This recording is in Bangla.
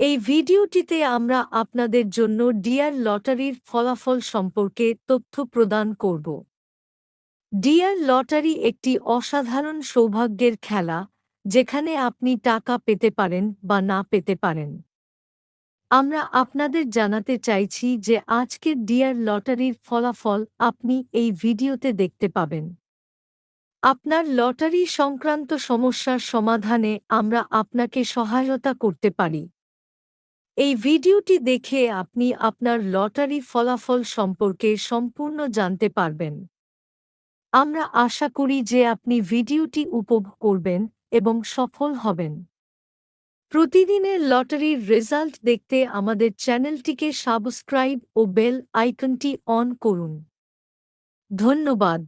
এই ভিডিওটিতে আমরা আপনাদের জন্য ডিয়ার লটারির ফলাফল সম্পর্কে তথ্য প্রদান করব। ডিয়ার লটারি একটি অসাধারণ সৌভাগ্যের খেলা, যেখানে আপনি টাকা পেতে পারেন বা না পেতে পারেন। আমরা আপনাদের জানাতে চাইছি যে আজকের ডিয়ার লটারির ফলাফল আপনি এই ভিডিওতে দেখতে পাবেন। আপনার লটারি সংক্রান্ত সমস্যার সমাধানে আমরা আপনাকে সহায়তা করতে পারি। এই ভিডিওটি দেখে আপনি আপনার লটারি ফলাফল সম্পর্কে সম্পূর্ণ জানতে পারবেন। আমরা আশা করি যে আপনি ভিডিওটি উপভোগ করবেন এবং সফল হবেন। প্রতিদিনের লটারির রেজাল্ট দেখতে আমাদের চ্যানেলটিকে সাবস্ক্রাইব ও বেল আইকনটি অন করুন। ধন্যবাদ।